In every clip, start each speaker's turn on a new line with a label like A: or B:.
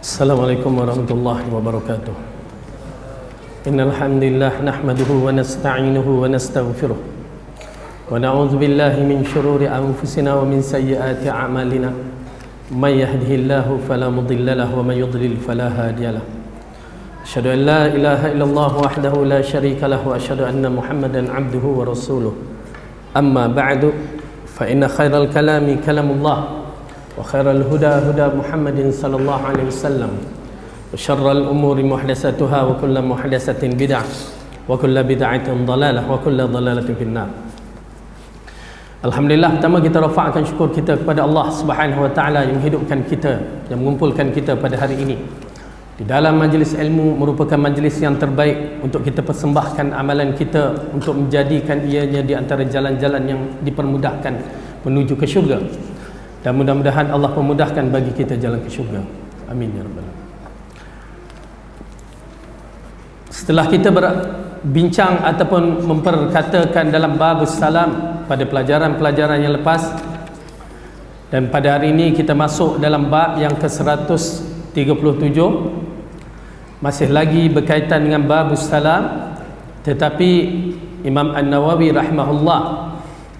A: Assalamualaikum warahmatullahi wabarakatuh. Innal hamdalillah nahmaduhu wa nasta'inuhu wa nastaghfiruh wa na'udzu billahi min shururi anfusina wa min sayyiati a'malina. May yahdihillahu fala mudilla lahu wa may yudlil fala hadiya lahu. Asyhadu an la ilaha illallah wahdahu la syarika lahu wa asyhadu anna Muhammadan 'abduhu wa rasuluh. Amma ba'du fa inna khairal kalami kalamullah wa khairal huda huda Muhammadin sallallahu alaihi wasallam wa syarral umuri muhdatsatuha wa kullu muhdatsatin bid'ah wa kullu bid'atin dhalalah wa kullu dhalalatin finnar. Alhamdulillah, pertama kita rafa'kan syukur kita kepada Allah Subhanahu wa taala yang menghidupkan kita, yang mengumpulkan kita pada hari ini di dalam majlis ilmu. Merupakan majlis yang terbaik untuk kita persembahkan amalan kita untuk menjadikan ianya di antara jalan-jalan yang dipermudahkan menuju ke syurga. Dan mudah-mudahan Allah memudahkan bagi kita jalan ke syurga. Amin ya rabbal alamin. Setelah kita berbincang ataupun memperkatakan dalam bab salam pada pelajaran-pelajaran yang lepas, dan pada hari ini kita masuk dalam bab yang ke-137, masih lagi berkaitan dengan bab salam, tetapi Imam An-Nawawi rahimahullah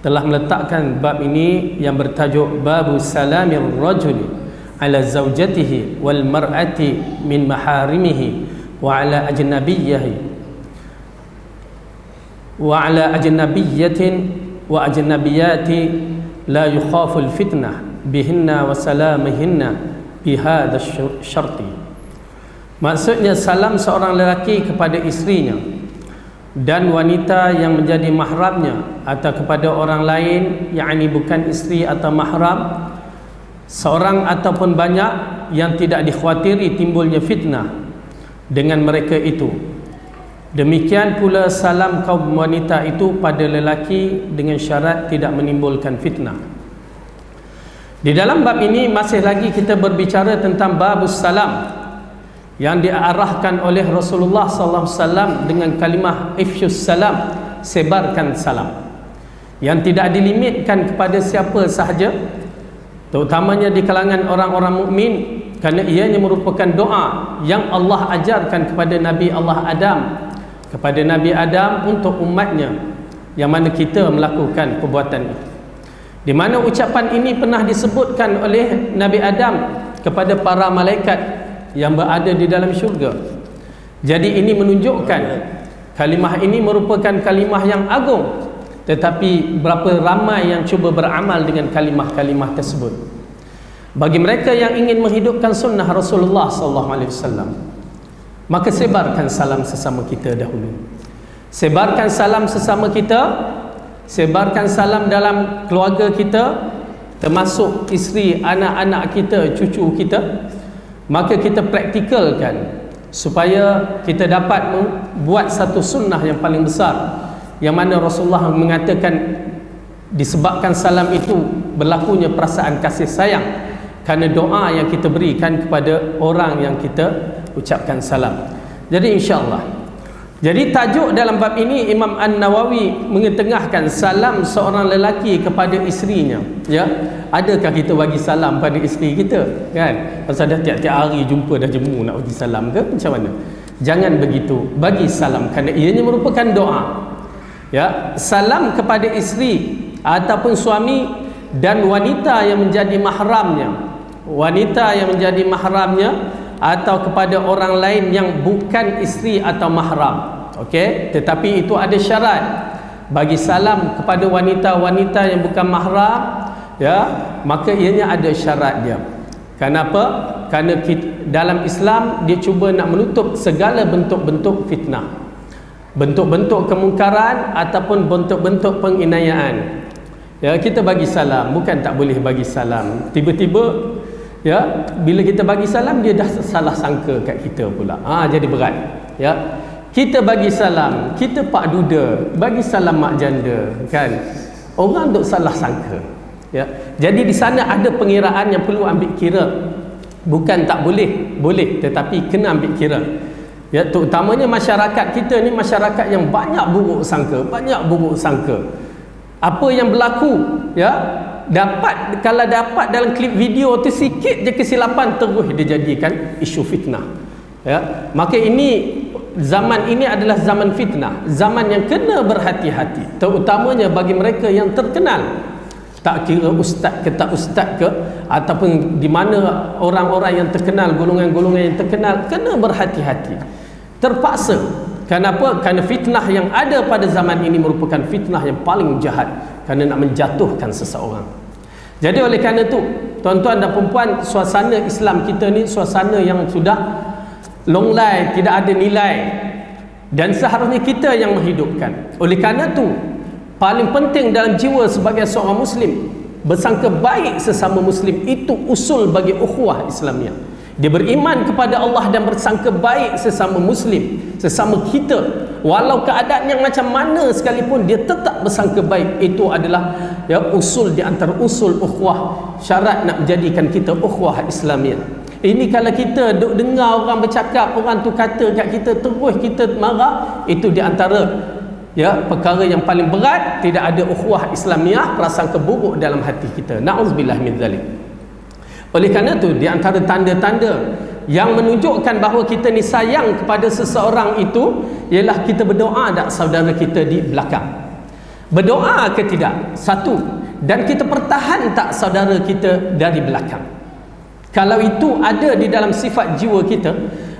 A: telah meletakkan bab ini yang bertajuk Babu Salamir Rajuli ala zawjatihi wal mar'ati min maharimihi wa ala ajnabiyyihi wa ala ajnabiyyatin wa ajnabiyati la yukhafu al-fitnah bihinna wa salamihinna bihadha syarti. Maksudnya salam seorang lelaki kepada isterinya dan wanita yang menjadi mahramnya atau kepada orang lain, yakni bukan isteri atau mahram, seorang ataupun banyak, yang tidak dikhawatiri timbulnya fitnah dengan mereka itu. Demikian pula salam kaum wanita itu pada lelaki dengan syarat tidak menimbulkan fitnah. Di dalam bab ini masih lagi kita berbicara tentang babus salam yang diarahkan oleh Rasulullah sallallahu alaihi wasallam dengan kalimah ifsyus salam, sebarkan salam, yang tidak dilimitkan kepada siapa sahaja, terutamanya di kalangan orang-orang mukmin, kerana ianya merupakan doa yang Allah ajarkan kepada Nabi Adam untuk umatnya, yang mana kita melakukan perbuatan itu, di mana ucapan ini pernah disebutkan oleh Nabi Adam kepada para malaikat yang berada di dalam syurga. Jadi ini menunjukkan kalimah ini merupakan kalimah yang agung, tetapi berapa ramai yang cuba beramal dengan kalimah-kalimah tersebut. Bagi mereka yang ingin menghidupkan sunnah Rasulullah SAW, maka sebarkan salam sesama kita dahulu. Sebarkan salam sesama kita, sebarkan salam dalam keluarga kita, termasuk isteri, anak-anak kita, cucu kita. Maka kita praktikalkan supaya kita dapat membuat satu sunnah yang paling besar, yang mana Rasulullah mengatakan disebabkan salam itu berlakunya perasaan kasih sayang, kerana doa yang kita berikan kepada orang yang kita ucapkan salam. Jadi insya-Allah, jadi tajuk dalam bab ini Imam An-Nawawi mengetengahkan salam seorang lelaki kepada isterinya. Ya, adakah kita bagi salam pada isteri kita? Kan? Pasal dah tiap-tiap hari jumpa dah jemu nak bagi salam ke? Macam mana? Jangan begitu. Bagi salam kerana ianya merupakan doa. Ya, salam kepada isteri ataupun suami dan wanita yang menjadi mahramnya. Wanita yang menjadi mahramnya atau kepada orang lain yang bukan isteri atau mahram. Okey, tetapi itu ada syarat. Bagi salam kepada wanita-wanita yang bukan mahram, ya, maka ianya ada syarat dia. Kenapa? Kerana dalam Islam dia cuba nak menutup segala bentuk-bentuk fitnah, bentuk-bentuk kemungkaran ataupun bentuk-bentuk penginayaan. Ya, kita bagi salam, bukan tak boleh bagi salam. Tiba-tiba, ya, bila kita bagi salam dia dah salah sangka kat kita pula. Jadi berat. Ya, kita bagi salam, kita pak duda, bagi salam mak janda, kan? Orang duk salah sangka. Ya, jadi di sana ada pengiraan yang perlu ambil kira. Bukan tak boleh, boleh, tetapi kena ambil kira. Ya, terutamanya masyarakat kita ni masyarakat yang banyak buruk sangka, banyak buruk sangka. Apa yang berlaku, ya, kalau dapat dalam klip video tu sikit je kesilapan, terus dia jadikan isu fitnah. Ya, maka zaman ini adalah zaman fitnah, zaman yang kena berhati-hati, terutamanya bagi mereka yang terkenal. Tak kira ustaz ke tak ustaz ke, ataupun di mana orang-orang yang terkenal, golongan-golongan yang terkenal, kena berhati-hati. Terpaksa. Kenapa? Kerana fitnah yang ada pada zaman ini merupakan fitnah yang paling jahat, kerana nak menjatuhkan seseorang. Jadi oleh kerana itu, tuan-tuan dan perempuan, suasana Islam kita ni suasana yang sudah longlai, tidak ada nilai, dan seharusnya kita yang menghidupkan. Oleh kerana itu, paling penting dalam jiwa sebagai seorang Muslim, bersangka baik sesama Muslim. Itu usul bagi ukhuwah Islamiah. Dia beriman kepada Allah dan bersangka baik sesama Muslim, sesama kita, walau keadaan yang macam mana sekalipun, dia tetap bersangka baik. Itu adalah usul di antara usul ukhuwah, syarat nak menjadikan kita ukhuwah Islamiah. Ini kalau kita duk dengar orang bercakap, orang tu kata kat kita, terus kita marah, itu di antara perkara yang paling berat. Tidak ada ukhuwah Islamiah, prasangka buruk dalam hati kita. Na'udzubillah min zalik. Oleh kerana itu, di antara tanda-tanda yang menunjukkan bahawa kita ni sayang kepada seseorang itu, ialah kita berdoa tak saudara kita di belakang. Berdoa ke tidak? Satu. Dan kita pertahan tak saudara kita dari belakang. Kalau itu ada di dalam sifat jiwa kita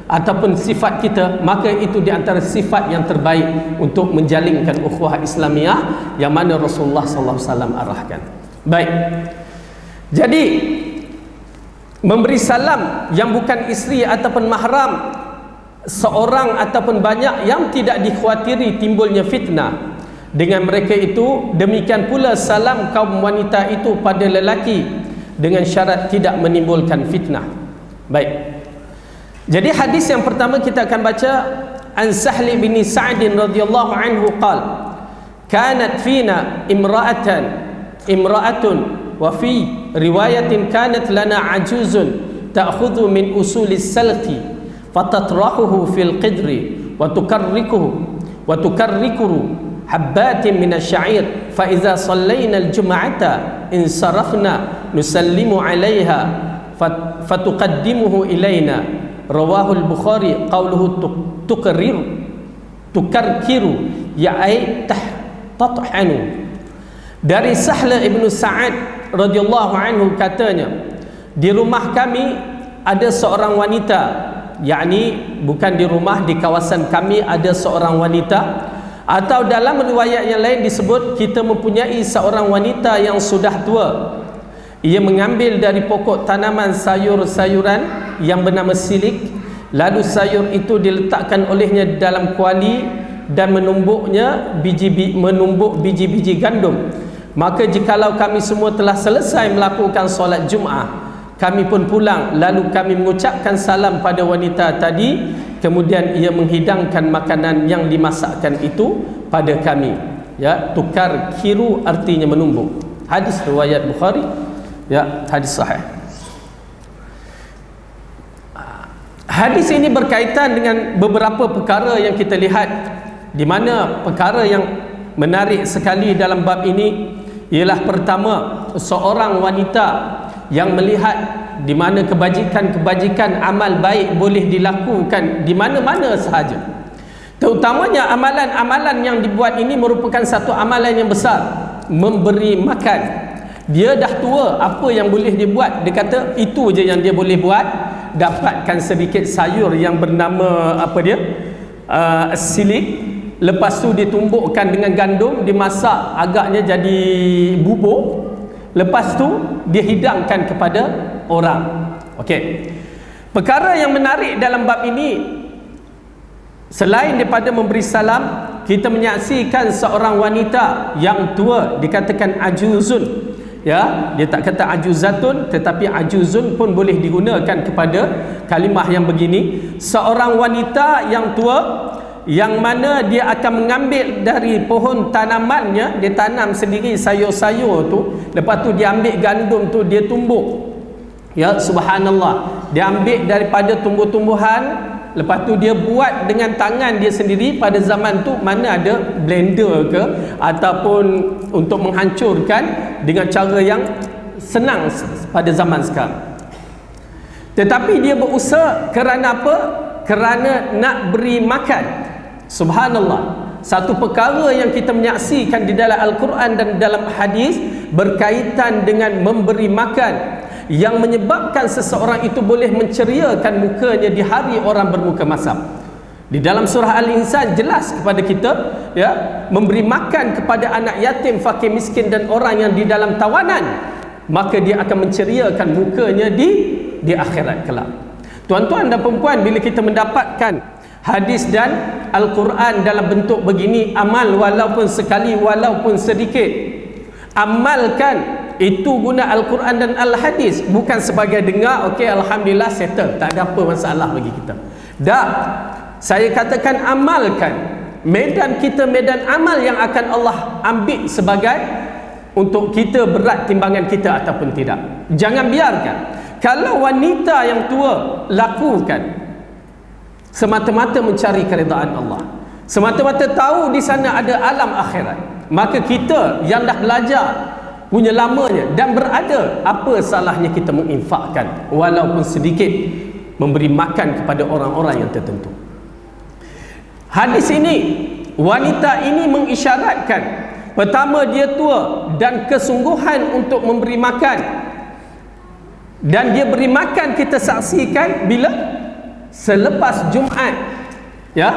A: ataupun sifat kita, maka itu di antara sifat yang terbaik untuk menjalinkan ukhuwah Islamiah yang mana Rasulullah sallallahu alaihi wasallam arahkan. Baik. Jadi memberi salam yang bukan isteri ataupun mahram, seorang ataupun banyak, yang tidak dikhawatiri timbulnya fitnah dengan mereka itu. Demikian pula salam kaum wanita itu pada lelaki, dengan syarat tidak menimbulkan fitnah. Baik. Jadi hadis yang pertama kita akan baca, an Sahl bin Sa'd radhiyallahu anhu qala, kanat fina imra'atun wa fi riwayatin kanat lana ajuzun ta'khudhu min usulis salqi fatatrahuhu fil qidri wa tukarrikuhu habbatin min asy-sya'ir fa idza sallayna al-jum'ata insarafna nusallimu 'alayha fatuqaddimuhu ilayna. Rawahul Bukhari. Qauluhu tukarkiru ya'ai tathanu. Dari Sahl ibn Sa'ad radhiyallahu anhu katanya, di rumah kami ada seorang wanita, yakni bukan di rumah, di kawasan kami ada seorang wanita, atau dalam riwayat yang lain disebut kita mempunyai seorang wanita yang sudah tua. Ia mengambil dari pokok tanaman sayur-sayuran yang bernama silik, lalu sayur itu diletakkan olehnya dalam kuali dan menumbuk biji-biji gandum. Maka jikalau kami semua telah selesai melakukan solat Jum'ah, kami pun pulang, lalu kami mengucapkan salam pada wanita tadi, kemudian ia menghidangkan makanan yang dimasakkan itu pada kami. Tukar kiru artinya menumbuk. Hadis riwayat Bukhari, hadis sahih. Hadis ini berkaitan dengan beberapa perkara yang kita lihat, di mana perkara yang menarik sekali dalam bab ini ialah pertama, seorang wanita yang melihat di mana kebajikan amal baik boleh dilakukan di mana-mana sahaja. Terutamanya amalan-amalan yang dibuat ini merupakan satu amalan yang besar, memberi makan. Dia dah tua, apa yang boleh dia buat? Dia kata itu je yang dia boleh buat. Dapatkan sedikit sayur yang bernama silik, lepas tu ditumbukkan dengan gandum, dimasak agaknya jadi bubur, lepas tu dia hidangkan kepada orang. Okey. Perkara yang menarik dalam bab ini, selain daripada memberi salam, kita menyaksikan seorang wanita yang tua, dikatakan ajuzun. Dia tak kata ajuzatun, tetapi ajuzun pun boleh digunakan kepada kalimah yang begini. Seorang wanita yang tua, yang mana dia akan mengambil dari pohon tanamannya, dia tanam sendiri sayur-sayur tu, lepas tu dia ambil gandum tu, dia tumbuk. Subhanallah, dia ambil daripada tumbuh-tumbuhan Lepas tu dia buat dengan tangan dia sendiri. Pada zaman tu mana ada blender ke ataupun untuk menghancurkan dengan cara yang senang pada zaman sekarang. Tetapi dia berusaha kerana apa? Kerana nak beri makan. Subhanallah. Satu perkara yang kita menyaksikan di dalam Al-Quran dan dalam hadis berkaitan dengan memberi makan, yang menyebabkan seseorang itu boleh menceriakan mukanya di hari orang bermuka masam. Di dalam surah Al-Insan jelas kepada kita, ya, memberi makan kepada anak yatim, fakir miskin dan orang yang di dalam tawanan, maka dia akan menceriakan mukanya di akhirat kelak. Tuan-tuan dan perempuan, bila kita mendapatkan hadis dan Al-Quran dalam bentuk begini, amal walaupun sekali, walaupun sedikit, amalkan. Itu guna Al-Quran dan Al-Hadis, bukan sebagai dengar, okey, alhamdulillah, settle, tak ada apa masalah bagi kita. Tak, saya katakan amalkan. Medan kita medan amal yang akan Allah ambil sebagai untuk kita berat timbangan kita ataupun tidak. Jangan biarkan. Kalau wanita yang tua lakukan semata-mata mencari keridaan Allah, semata-mata tahu di sana ada alam akhirat, maka kita yang dah belajar punya lamanya dan berada, apa salahnya kita menginfakkan walaupun sedikit, memberi makan kepada orang-orang yang tertentu. Hadis ini, wanita ini mengisyaratkan, pertama dia tua dan kesungguhan untuk memberi makan, dan dia beri makan kita saksikan bila? Selepas Jumaat, ya.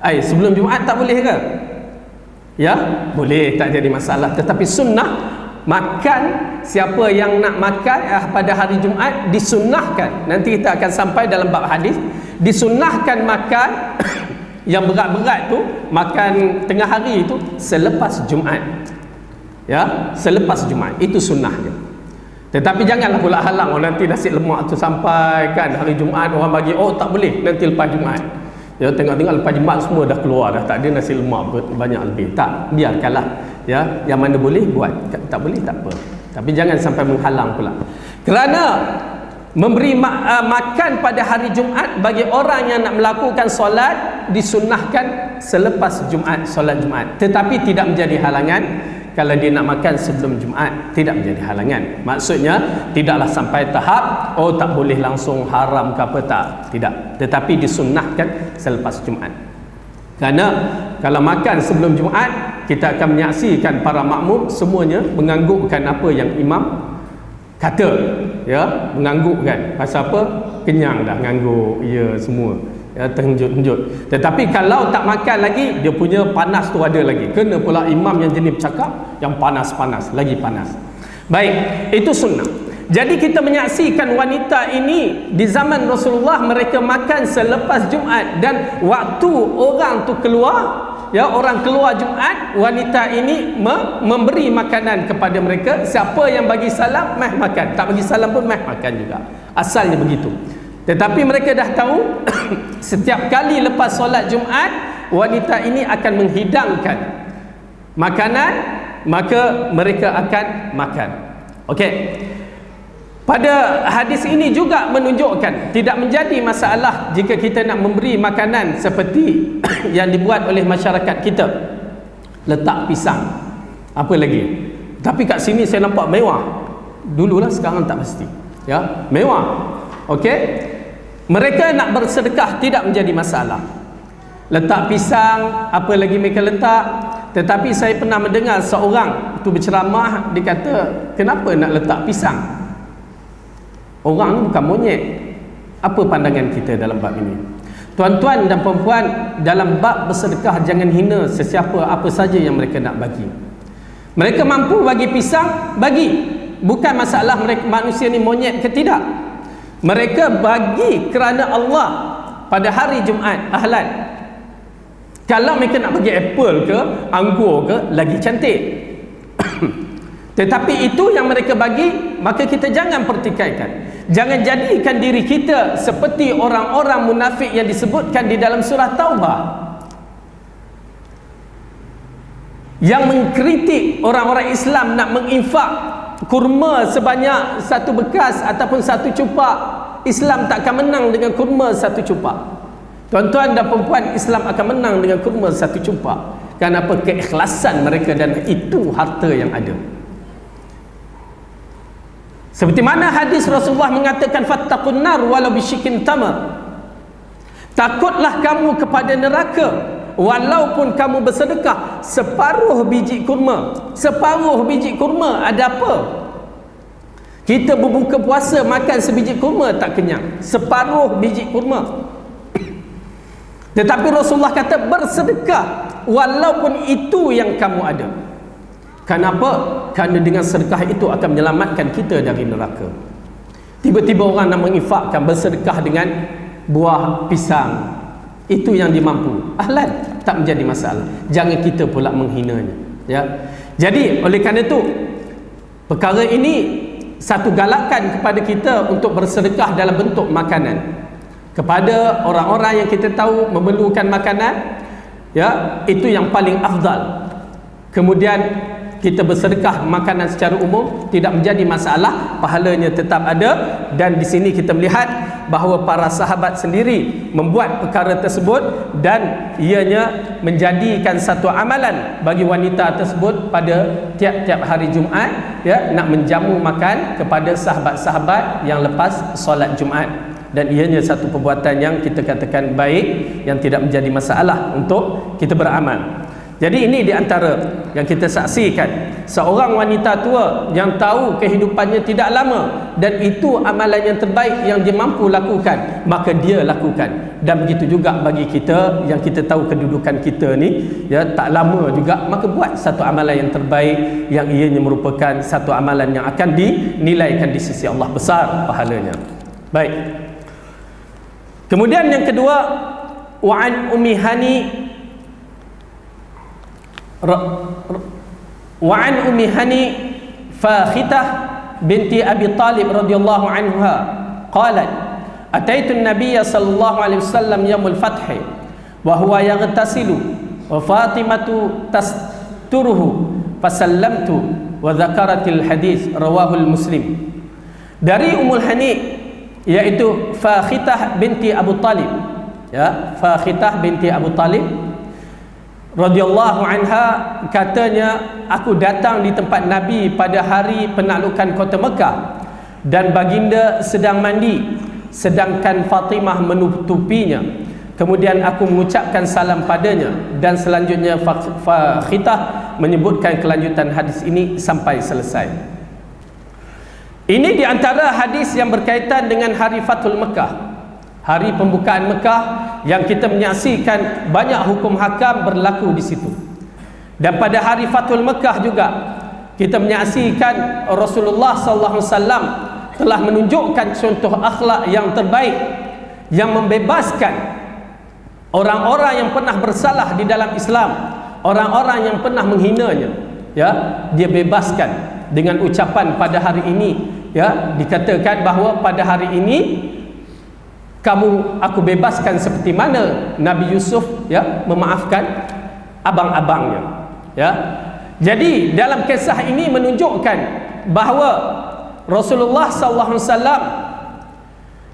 A: Sebelum Jumaat tak boleh ke? Ya, boleh, tak jadi masalah. Tetapi sunnah makan, siapa yang nak makan pada hari Jumaat disunnahkan. Nanti kita akan sampai dalam bab hadis, disunnahkan makan yang berat-berat tu, makan tengah hari itu selepas Jumaat. Ya, selepas Jumaat itu sunnahnya. Tetapi janganlah pula halang, nanti nasi lemak tu sampai kan hari Jumaat orang bagi, tak boleh, nanti lepas Jumaat. Ya, tengok-tengok lepas Jumaat semua dah keluar dah, tak ada nasi lemak banyak lebih. Tak, biarkanlah. Ya, yang mana boleh buat, tak boleh tak apa. Tapi jangan sampai menghalang pula. Kerana memberi makan pada hari Jumaat bagi orang yang nak melakukan solat disunnahkan selepas Jumaat, solat Jumaat. Tetapi tidak menjadi halangan. Kalau dia nak makan sebelum Jumaat, tidak menjadi halangan. Maksudnya tidaklah sampai tahap tak boleh langsung haram ke apa, tak, tidak. Tetapi disunnahkan selepas Jumaat. Kerana kalau makan sebelum Jumaat, kita akan menyaksikan para makmum semuanya menganggukkan apa yang imam kata, ya, menganggukkan. Pasal apa? Kenyang dah ngangguk, ya, semua, ya, terhenjut-henjut. Tetapi kalau tak makan lagi, dia punya panas tu ada lagi. Kena pula imam yang jenis bercakap yang panas-panas, lagi panas. Baik, itu sunnah. Jadi kita menyaksikan wanita ini di zaman Rasulullah, mereka makan selepas Jumaat, dan waktu orang tu keluar, ya, orang keluar Jumaat, wanita ini memberi makanan kepada mereka. Siapa yang bagi salam, meh makan. Tak bagi salam pun meh makan juga. Asalnya begitu. Tetapi mereka dah tahu setiap kali lepas solat Jumaat, wanita ini akan menghidangkan makanan, maka mereka akan makan. Okey. Pada hadis ini juga menunjukkan tidak menjadi masalah jika kita nak memberi makanan seperti yang dibuat oleh masyarakat kita, letak pisang, apa lagi. Tapi kat sini saya nampak mewah. Dululah, sekarang tak pasti. Ya, mewah. Okey. Mereka nak bersedekah tidak menjadi masalah. Letak pisang, apa lagi mereka letak. Tetapi saya pernah mendengar seorang tu berceramah, dia kata, kenapa nak letak pisang? Orang ni bukan monyet. Apa pandangan kita dalam bab ini? Tuan-tuan dan perempuan, dalam bab bersedekah jangan hina sesiapa, apa saja yang mereka nak bagi. Mereka mampu bagi pisang, bagi. Bukan masalah mereka manusia ni monyet ke tidak. Mereka bagi kerana Allah pada hari Jumaat, ahlan. Kalau mereka nak bagi apple ke, anggur ke, lagi cantik. Tetapi itu yang mereka bagi, maka kita jangan pertikaikan. Jangan jadikan diri kita seperti orang-orang munafik yang disebutkan di dalam surah Taubah, yang mengkritik orang-orang Islam nak menginfak kurma sebanyak satu bekas ataupun satu cupak. Islam takkan menang dengan kurma satu cupak. Tuan-tuan dan perempuan, Islam akan menang dengan kurma satu cumpak. Kenapa? Keikhlasan mereka, dan itu harta yang ada. Seperti mana hadis Rasulullah mengatakan, fattaqun nar walau bisyikin tamar. Takutlah kamu kepada neraka walaupun kamu bersedekah separuh biji kurma. Separuh biji kurma ada apa? Kita berbuka puasa makan sebiji kurma tak kenyang. Separuh biji kurma. Tetapi Rasulullah kata bersedekah walaupun itu yang kamu ada. Kenapa? Kerana dengan sedekah itu akan menyelamatkan kita dari neraka. Tiba-tiba orang nak menginfakkan, bersedekah dengan buah pisang, itu yang dimampu, ahlan, tak menjadi masalah. Jangan kita pula menghinanya, ya. Jadi oleh kerana itu, perkara ini satu galakan kepada kita untuk bersedekah dalam bentuk makanan kepada orang-orang yang kita tahu memerlukan makanan, ya, itu yang paling afdal. Kemudian kita bersedekah makanan secara umum tidak menjadi masalah, pahalanya tetap ada. Dan di sini kita melihat bahawa para sahabat sendiri membuat perkara tersebut, dan ianya menjadikan satu amalan bagi wanita tersebut pada tiap-tiap hari Jumaat, ya, nak menjamu makan kepada sahabat-sahabat yang lepas solat Jumaat. Dan ianya satu perbuatan yang kita katakan baik, yang tidak menjadi masalah untuk kita beramal. Jadi ini di antara yang kita saksikan, seorang wanita tua yang tahu kehidupannya tidak lama dan itu amalan yang terbaik yang dia mampu lakukan, maka dia lakukan. Dan begitu juga bagi kita yang kita tahu kedudukan kita ni, ya, tak lama juga, maka buat satu amalan yang terbaik yang ianya merupakan satu amalan yang akan dinilaikan di sisi Allah, besar pahalanya. Baik. Kemudian yang kedua, wa'an Ummi Hani wa'an Ummi Hani Fakhitah binti Abi Talib radhiyallahu anha qalat ataitu an-nabiy sallallahu alaihi wasallam yaumul fath wa huwa yaghtasilu wa Fatimatu tasturuhu fasallamtu wa dzakaratil hadis rawahu Muslim. Dari Ummul Hani, yaitu Fakhitah binti Abu Talib, ya, Fakhitah binti Abu Talib radhiyallahu anha, katanya aku datang di tempat Nabi pada hari penaklukan kota Mekah dan baginda sedang mandi sedangkan Fatimah menutupinya. Kemudian aku mengucapkan salam padanya, dan selanjutnya Fakhitah menyebutkan kelanjutan hadis ini sampai selesai. Ini di antara hadis yang berkaitan dengan hari Fathul Mekah, hari pembukaan Mekah, yang kita menyaksikan banyak hukum hakam berlaku di situ. Dan pada hari Fathul Mekah juga kita menyaksikan Rasulullah sallallahu alaihi wasallam telah menunjukkan contoh akhlak yang terbaik yang membebaskan orang-orang yang pernah bersalah di dalam Islam, orang-orang yang pernah menghinanya, ya, dia bebaskan dengan ucapan pada hari ini, ya, dikatakan bahawa pada hari ini aku bebaskan seperti mana Nabi Yusuf, ya, memaafkan abang-abangnya, ya. Jadi dalam kisah ini menunjukkan bahawa Rasulullah sallallahu alaihi wasallam,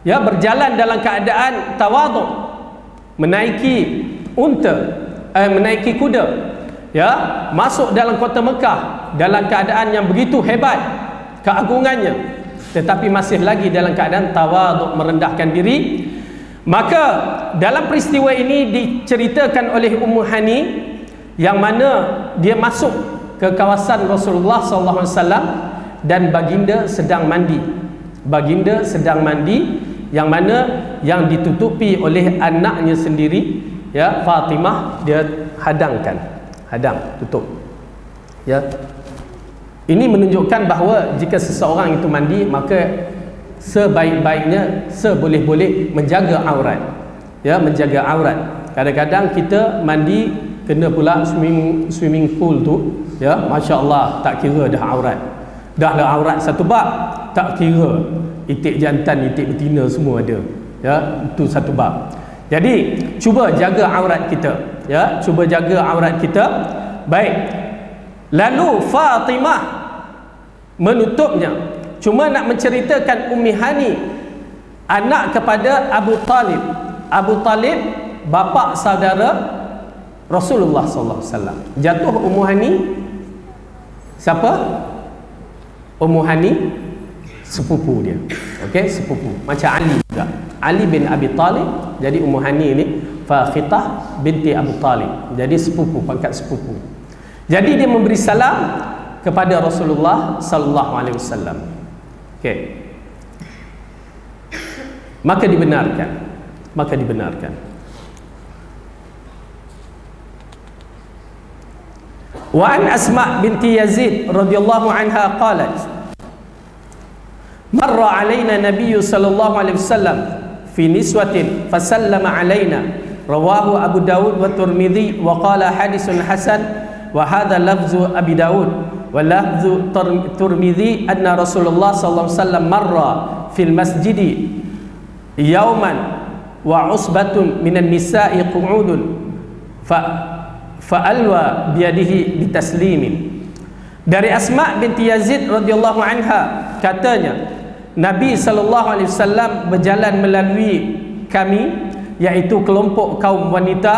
A: ya, berjalan dalam keadaan tawaduk, menaiki menaiki kuda, ya, masuk dalam kota Mekah dalam keadaan yang begitu hebat keagungannya, tetapi masih lagi dalam keadaan tawaduk, merendahkan diri. Maka dalam peristiwa ini diceritakan oleh Ummu Hani, yang mana dia masuk ke kawasan Rasulullah sallallahu alaihi wasallam dan baginda sedang mandi. Baginda sedang mandi, yang mana yang ditutupi oleh anaknya sendiri, ya, Fatimah, dia hadang, tutup, ya. Ini menunjukkan bahawa jika seseorang itu mandi, maka sebaik-baiknya, seboleh-boleh menjaga aurat, ya, menjaga aurat. Kadang-kadang kita mandi kena pula swimming pool tu, ya, masya-Allah, tak kira dah aurat. Dah lah aurat satu bab, tak kira itik jantan, itik betina semua ada, ya, itu satu bab. Jadi cuba jaga aurat kita, ya, cuba jaga aurat kita. Baik. Lalu Fatimah menutupnya. Cuma nak menceritakan Ummi Hani, anak kepada Abu Talib. Abu Talib bapa saudara Rasulullah sallallahu alaihi wasallam. Jatuh Ummu Hani siapa? Ummu Hani sepupu dia. Okey, sepupu. Macam Ali juga. Ali bin Abi Talib. Jadi Ummu Hani ini Fakhitah binti Abu Talib. Jadi sepupu, pangkat sepupu. Jadi dia memberi salam kepada Rasulullah sallallahu alaihi wasallam. Okey. Maka dibenarkan. Wa an Asma binti Yazid radhiyallahu anha qalat marra alaina Nabiy sallallahu alaihi wasallam fi niswatin fasallama alaina rawahu Abu Dawud wa Tirmidzi wa qala hadithun hasan wa hadha lafzu Abi Dawud wa lafzu Tirmidzi anna Rasulullah sallallahu alaihi wasallam marra fil masjidi yauman wa usbatun minan nisa'i qu'udun fa'alwa biyadihi bitaslimin. Dari Asma binti Yazid radhiyallahu anha katanya Nabi sallallahu alaihi wasallam berjalan melalui kami, iaitu kelompok kaum wanita,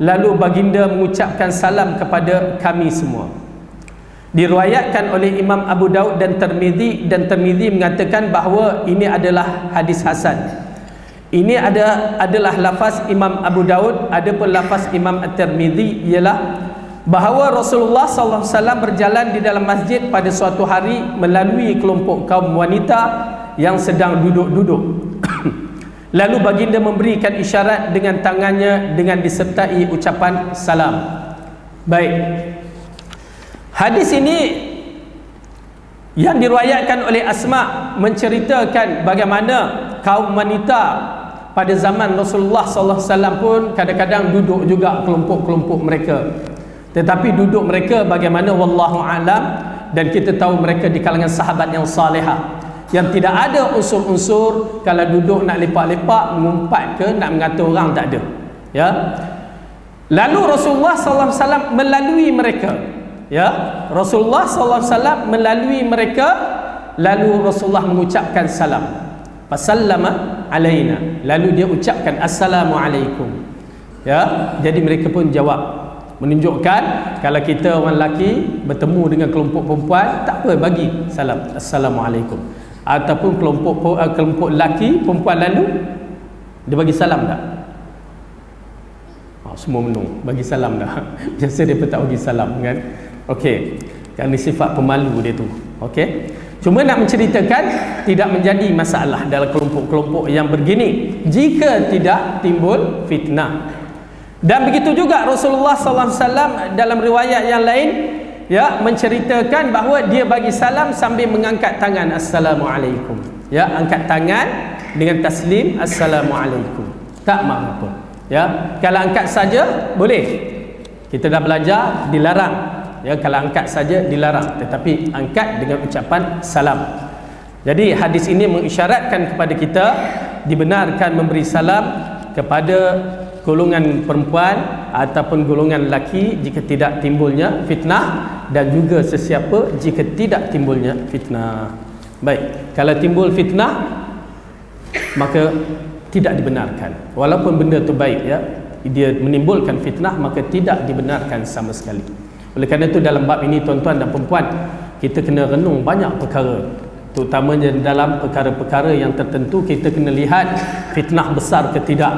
A: lalu baginda mengucapkan salam kepada kami semua. Diriwayatkan oleh Imam Abu Daud dan Tirmidzi mengatakan bahawa ini adalah hadis hasan. Ini adalah lafaz Imam Abu Daud. Adapun lafaz Imam At-Tirmidzi ialah bahawa Rasulullah sallallahu alaihi wasallam berjalan di dalam masjid pada suatu hari melalui kelompok kaum wanita yang sedang duduk-duduk. Lalu baginda memberikan isyarat dengan tangannya dengan disertai ucapan salam. Baik. Hadis ini yang diriwayatkan oleh Asma menceritakan bagaimana kaum wanita pada zaman Rasulullah sallallahu alaihi wasallam pun kadang-kadang duduk juga kelompok-kelompok mereka. Tetapi duduk mereka bagaimana wallahu alam, dan kita tahu mereka di kalangan sahabat yang salihah, yang tidak ada unsur-unsur kalau duduk nak lepak-lepak, mengumpat ke nak mengata orang, tak ada. Ya. Lalu Rasulullah sallallahu alaihi wasallam melalui mereka. Ya, Rasulullah sallallahu alaihi wasallam melalui mereka, lalu Rasulullah mengucapkan salam. Fasallama alaina, lalu dia ucapkan assalamualaikum. Ya, jadi mereka pun jawab, menunjukkan kalau kita orang lelaki bertemu dengan kelompok perempuan, tak apa, bagi salam assalamualaikum. Ataupun kelompok lelaki perempuan lalu dia bagi salam tak? Semua menung, bagi salam dah. Biasa dia pun tak bagi salam kan. Okey, kerana sifat pemalu dia tu. Okey, cuma nak menceritakan tidak menjadi masalah dalam kelompok-kelompok yang begini jika tidak timbul fitnah. Dan begitu juga Rasulullah sallallahu alaihi wasallam dalam riwayat yang lain ya menceritakan bahawa dia bagi salam sambil mengangkat tangan assalamualaikum. Ya, angkat tangan dengan taslim assalamualaikum. Tak maaf apa. Ya, kalau angkat saja boleh. Kita dah belajar dilarang. Ya, kalau angkat saja dilarang, tetapi angkat dengan ucapan salam. Jadi hadis ini mengisyaratkan kepada kita dibenarkan memberi salam kepada golongan perempuan ataupun golongan lelaki jika tidak timbulnya fitnah, dan juga sesiapa jika tidak timbulnya fitnah. Baik, kalau timbul fitnah maka tidak dibenarkan. Walaupun benda itu baik, ya, dia menimbulkan fitnah, maka tidak dibenarkan sama sekali. Oleh kerana itu dalam bab ini tuan-tuan dan perempuan, kita kena renung banyak perkara, terutamanya dalam perkara-perkara yang tertentu. Kita kena lihat fitnah besar ke tidak.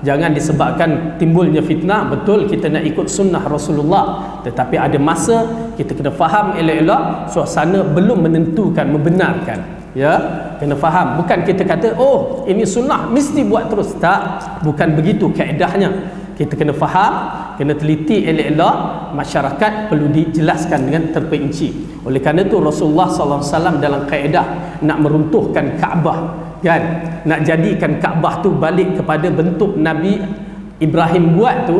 A: Jangan disebabkan timbulnya fitnah, betul kita nak ikut sunnah Rasulullah, tetapi ada masa kita kena faham elok-elok, suasana belum menentukan, membenarkan. Ya, kena faham. Bukan kita kata oh ini sunnah mesti buat terus. Tak, bukan begitu kaedahnya. Kita kena faham, kena teliti elok-elok. Masyarakat perlu dijelaskan dengan terperinci. Oleh kerana itu Rasulullah sallallahu alaihi wasallam dalam kaedah nak meruntuhkan Kaabah, kan, nak jadikan Kaabah tu balik kepada bentuk Nabi Ibrahim buat tu,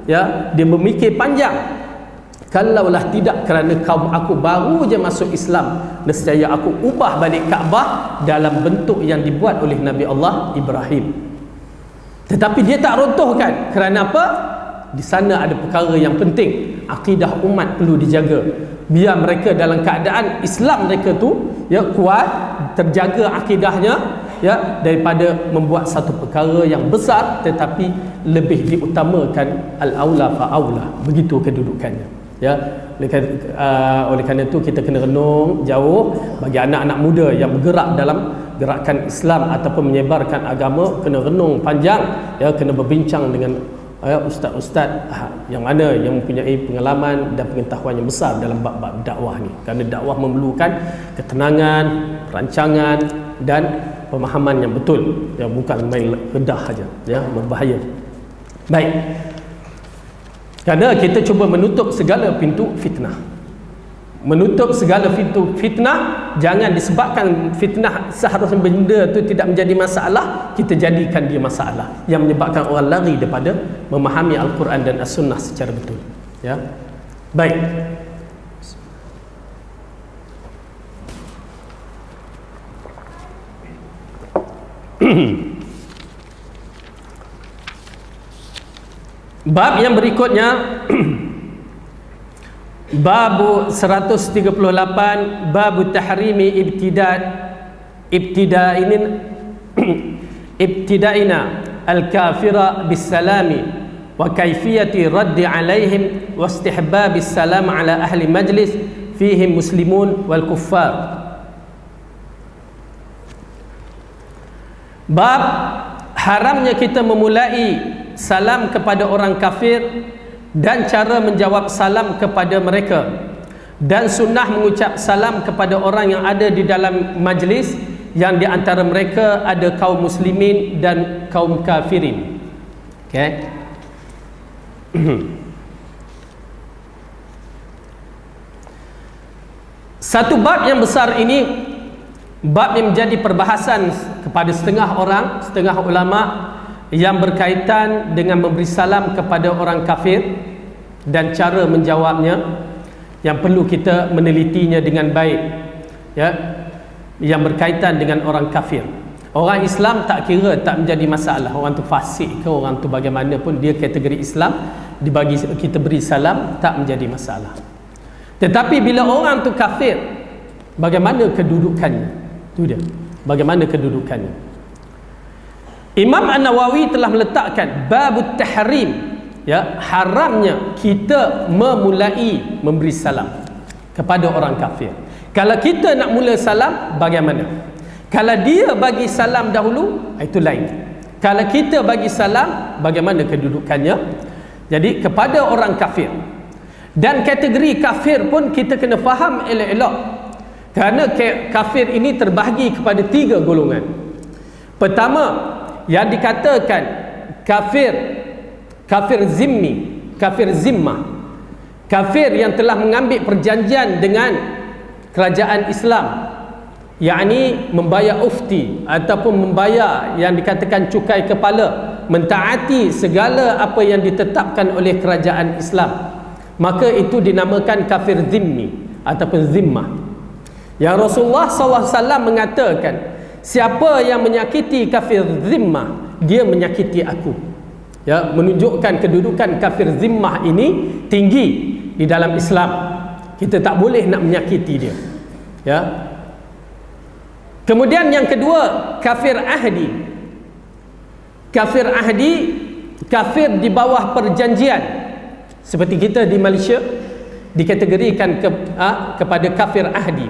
A: ya, dia memikir panjang. Kalaulah tidak kerana kaum aku baru je masuk Islam, nescaya aku ubah balik Kaabah dalam bentuk yang dibuat oleh Nabi Allah Ibrahim. Tetapi dia tak runtuhkan. Kerana apa? Di sana ada perkara yang penting. Akidah umat perlu dijaga. Biar mereka dalam keadaan Islam mereka tu ya kuat, terjaga akidahnya, ya, daripada membuat satu perkara yang besar tetapi lebih diutamakan al-aula fa-aula. Begitu kedudukannya, ya. Oleh kerana itu kita kena renung jauh. Bagi anak-anak muda yang bergerak dalam gerakan Islam ataupun menyebarkan agama, kena renung panjang, ya, kena berbincang dengan ustaz-ustaz yang mana yang mempunyai pengalaman dan pengetahuan yang besar dalam bab-bab dakwah ni. Kerana dakwah memerlukan ketenangan, perancangan dan pemahaman yang betul, ya, bukan main redah saja, ya, berbahaya. Baik. Kerana kita cuba menutup segala pintu fitnah. Menutup segala pintu fitnah, jangan disebabkan fitnah seharusnya benda tu tidak menjadi masalah, kita jadikan dia masalah yang menyebabkan orang lari daripada memahami Al-Quran dan As-Sunnah secara betul, ya. Baik. Bab yang berikutnya bab 138, bab tahrimi ibtida'ina al-kafira bis-salami wa kaifiyati raddi alaihim wa istihbab as-salam ala ahli majlis fihim muslimun wal kuffar. Bab haramnya kita memulai salam kepada orang kafir dan cara menjawab salam kepada mereka, dan sunnah mengucap salam kepada orang yang ada di dalam majlis yang di antara mereka ada kaum muslimin dan kaum kafirin. Okey. Satu bab yang besar ini, bab yang menjadi perbahasan kepada setengah orang, setengah ulama, yang berkaitan dengan memberi salam kepada orang kafir dan cara menjawabnya, yang perlu kita menelitinya dengan baik, ya, yang berkaitan dengan orang kafir. Orang Islam tak kira, tak menjadi masalah. Orang tu fasik ke, orang tu bagaimanapun dia kategori Islam, dibagi kita beri salam, tak menjadi masalah. Tetapi bila orang tu kafir, bagaimana kedudukannya? Itu dia, bagaimana kedudukannya. Imam An-Nawawi telah meletakkan babut tahrim, ya, haramnya kita memulai memberi salam kepada orang kafir. Kalau kita nak mula salam, bagaimana? Kalau dia bagi salam dahulu, itu lain. Kalau kita bagi salam, bagaimana kedudukannya? Jadi kepada orang kafir. Dan kategori kafir pun kita kena faham elok-elok. Kerana kafir ini terbahagi kepada 3 golongan. Pertama, yang dikatakan kafir zimmi, kafir zimmah, kafir yang telah mengambil perjanjian dengan kerajaan Islam, yakni membayar ufti ataupun membayar yang dikatakan cukai kepala, mentaati segala apa yang ditetapkan oleh kerajaan Islam, maka itu dinamakan kafir zimmi ataupun zimmah. Yang Rasulullah SAW mengatakan, siapa yang menyakiti kafir zimmah, dia menyakiti aku. Ya, menunjukkan kedudukan kafir zimmah ini tinggi di dalam Islam. Kita tak boleh nak menyakiti dia. Ya. Kemudian yang kedua, kafir ahdi. Kafir ahdi, kafir di bawah perjanjian. Seperti kita di Malaysia dikategorikan kepada kafir ahdi.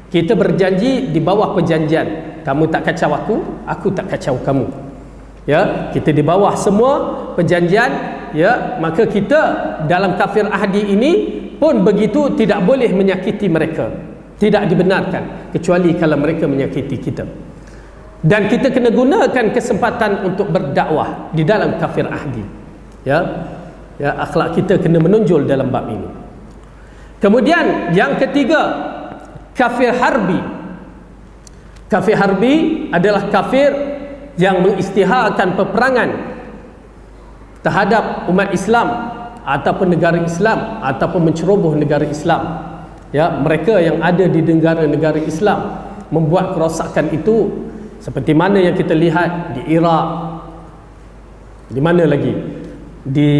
A: Kita berjanji di bawah perjanjian. Kamu tak kacau aku tak kacau kamu. Ya, kita di bawah semua perjanjian, ya, maka kita dalam kafir ahdi ini pun begitu, tidak boleh menyakiti mereka. Tidak dibenarkan kecuali kalau mereka menyakiti kita. Dan kita kena gunakan kesempatan untuk berdakwah di dalam kafir ahdi. Ya. Ya, akhlak kita kena menonjol dalam bab ini. Kemudian yang ketiga, kafir harbi. Kafir harbi adalah kafir yang mengisytiharkan peperangan terhadap umat Islam ataupun negara Islam ataupun menceroboh negara Islam. Ya, mereka yang ada di negara-negara Islam membuat kerosakan itu, seperti mana yang kita lihat di Iraq, di mana lagi, di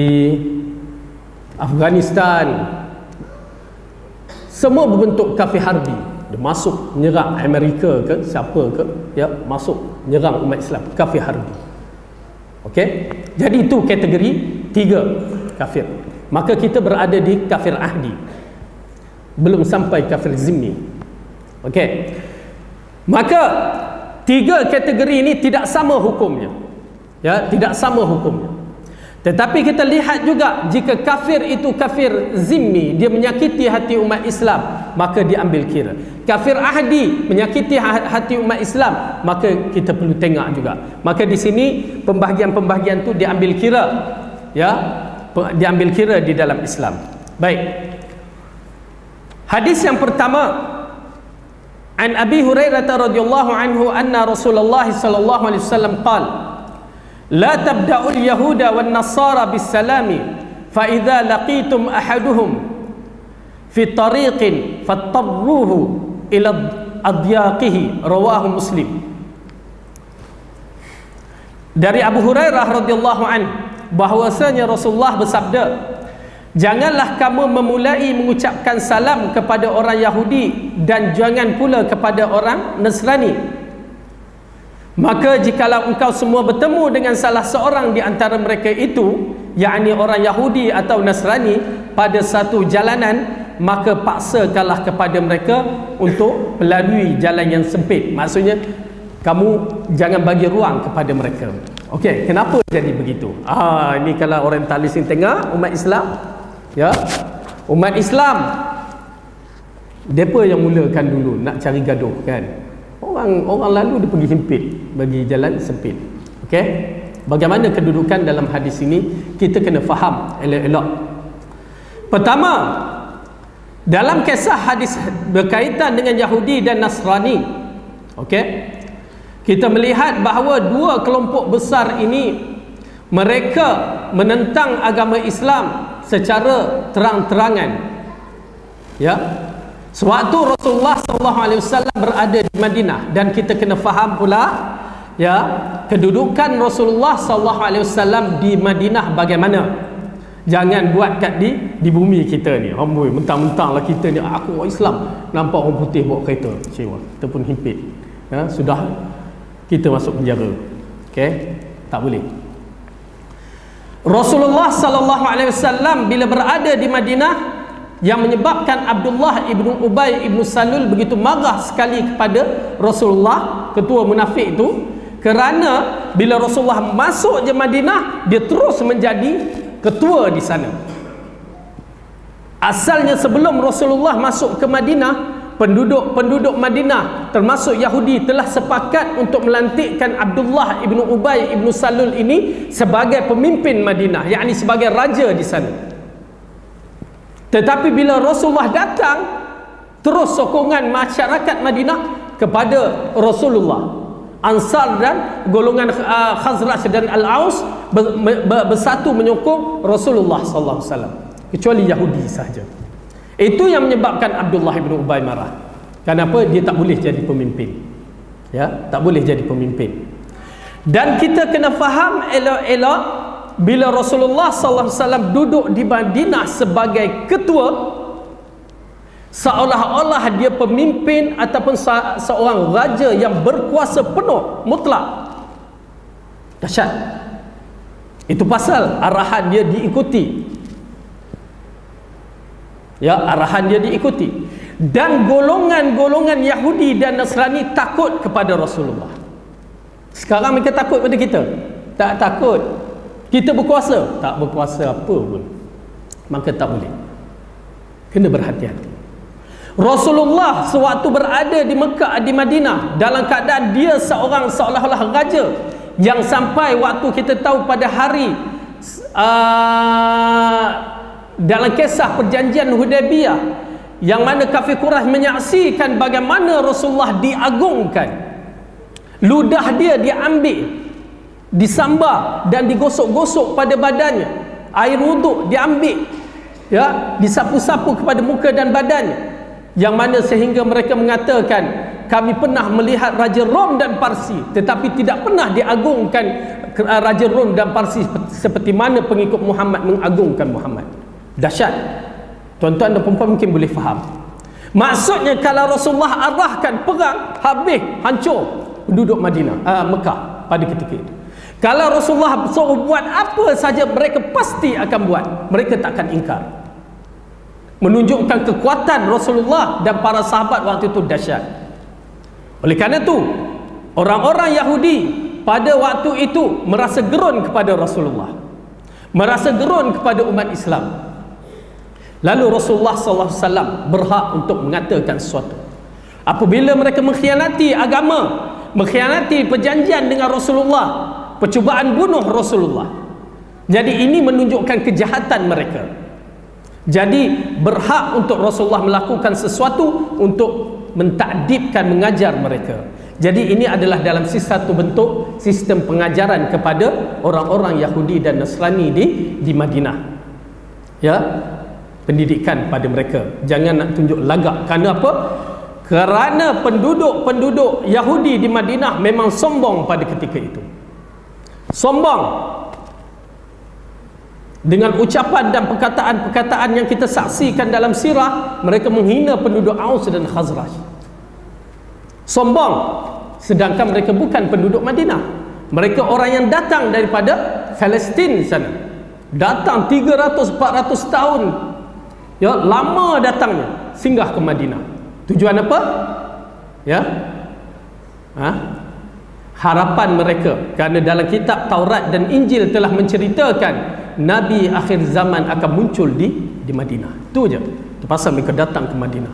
A: Afghanistan. Semua berbentuk kafir harbi. dia masuk menyerang Amerika ke siapa ke, ya, masuk menyerang umat Islam, kafir harbi. Okey, jadi itu kategori 3 kafir. Maka kita berada di kafir ahdi, belum sampai kafir zimmi. Okey, maka 3 kategori ini tidak sama hukumnya, ya, tidak sama hukumnya. Tetapi kita lihat juga, jika kafir itu kafir zimmi, dia menyakiti hati umat Islam, maka diambil kira. Kafir ahdi menyakiti hati umat Islam, maka kita perlu tengok juga. Maka di sini pembahagian-pembahagian tu diambil kira, ya, diambil kira di dalam Islam. Baik. Hadis yang pertama, an Abi Hurairah radhiyallahu anhu anna Rasulullah sallallahu alaihi wasallam qala: La tabda'ul yahuda wan nasara bis salami fa idza laqitum ahaduhum fi tariqin fattaruhu ila adyaqihi, rawahu Muslim. Dari Abu Hurairah radhiyallahu anhu bahwasanya Rasulullah bersabda, janganlah kamu memulai mengucapkan salam kepada orang Yahudi dan jangan pula kepada orang Nasrani. Maka jikalau engkau semua bertemu dengan salah seorang di antara mereka itu, yakni orang Yahudi atau Nasrani, pada satu jalanan, maka paksakanlah kepada mereka untuk melalui jalan yang sempit. Maksudnya kamu jangan bagi ruang kepada mereka. Okey, kenapa jadi begitu? Ini kalau orientalis yang tengah umat Islam, ya, umat Islam depa yang mulakan dulu nak cari gaduh, kan? Orang lalu dia pergi himpit, bagi jalan sempit. Okey, bagaimana kedudukan dalam hadis ini, kita kena faham elok-elok. Pertama, dalam kisah hadis berkaitan dengan Yahudi dan Nasrani, okey, kita melihat bahawa 2 kelompok besar ini, mereka menentang agama Islam secara terang-terangan, ya. Sewaktu Rasulullah SAW berada di Madinah, dan kita kena faham pula, ya, kedudukan Rasulullah SAW di Madinah bagaimana. Jangan buat kat di bumi kita ni, amboi, mentang-mentang lah kita ni aku orang Islam, nampak orang putih bawa kereta, kecewa, kita pun himpit, ya, sudah kita masuk penjara. Okey, tak boleh. Rasulullah SAW bila berada di Madinah, yang menyebabkan Abdullah ibnu Ubay ibnu Salul begitu marah sekali kepada Rasulullah, ketua munafik itu, kerana bila Rasulullah masuk je Madinah, dia terus menjadi ketua di sana. Asalnya sebelum Rasulullah masuk ke Madinah, penduduk Madinah termasuk Yahudi telah sepakat untuk melantikkan Abdullah ibnu Ubay ibnu Salul ini sebagai pemimpin Madinah, yakni sebagai raja di sana. Tetapi bila Rasulullah datang, terus sokongan masyarakat Madinah kepada Rasulullah. Ansar dan golongan Khazraj dan Al-Aus bersatu menyokong Rasulullah sallallahu alaihi wasallam, kecuali Yahudi sahaja. Itu yang menyebabkan Abdullah bin Ubay marah. Kenapa? Dia tak boleh jadi pemimpin. Ya, tak boleh jadi pemimpin. Dan kita kena faham elok-elok, bila Rasulullah SAW duduk di Madinah sebagai ketua, seolah-olah dia pemimpin ataupun seorang raja yang berkuasa penuh, mutlak. Dahsyat. Itu pasal arahan dia diikuti. Ya, arahan dia diikuti. Dan golongan-golongan Yahudi dan Nasrani takut kepada Rasulullah. Sekarang mereka takut pada kita? Tak takut. Kita berkuasa? Tak berkuasa apa pun. Maka tak boleh. Kena berhati-hati. Rasulullah sewaktu berada di Mekah, di Madinah, dalam keadaan dia seorang seolah-olah raja, yang sampai waktu kita tahu pada hari dalam kisah perjanjian Hudaybiyah, yang mana kafir Quraisy menyaksikan bagaimana Rasulullah diagungkan, ludah dia diambil, disambar dan digosok-gosok pada badannya, air wuduk diambil, ya, disapu-sapu kepada muka dan badannya, yang mana sehingga mereka mengatakan, kami pernah melihat Raja Rom dan Parsi, tetapi tidak pernah diagungkan Raja Rom dan Parsi seperti mana pengikut Muhammad mengagungkan Muhammad. Dahsyat. Tuan-tuan dan puan-puan mungkin boleh faham. Maksudnya kalau Rasulullah arahkan perang, habis hancur penduduk Madinah, Mekah pada ketika itu. Kalau Rasulullah suruh buat apa saja, mereka pasti akan buat. Mereka tak akan ingkar. Menunjukkan kekuatan Rasulullah dan para sahabat waktu itu dahsyat. Oleh kerana itu, orang-orang Yahudi pada waktu itu merasa gerun kepada Rasulullah, merasa gerun kepada umat Islam. Lalu Rasulullah SAW berhak untuk mengatakan sesuatu. Apabila mereka mengkhianati agama, mengkhianati perjanjian dengan Rasulullah, percubaan bunuh Rasulullah, jadi ini menunjukkan kejahatan mereka. Jadi berhak untuk Rasulullah melakukan sesuatu untuk mentakdibkan, mengajar mereka. Jadi ini adalah dalam satu bentuk sistem pengajaran kepada orang-orang Yahudi dan Nasrani di Madinah. Ya, pendidikan pada mereka. Jangan nak tunjuk lagak. Kerana apa? Kerana penduduk Yahudi di Madinah memang sombong pada ketika itu. Sombong dengan ucapan dan perkataan-perkataan yang kita saksikan dalam sirah. Mereka menghina penduduk Aus dan Khazraj. Sombong, sedangkan mereka bukan penduduk Madinah. Mereka orang yang datang daripada Palestin sana, datang 300-400 tahun, ya, lama datangnya, singgah ke Madinah. Tujuan apa? Ya, harapan mereka, kerana dalam kitab Taurat dan Injil telah menceritakan Nabi akhir zaman akan muncul di Madinah. Itu je. Itu pasal mereka datang ke Madinah.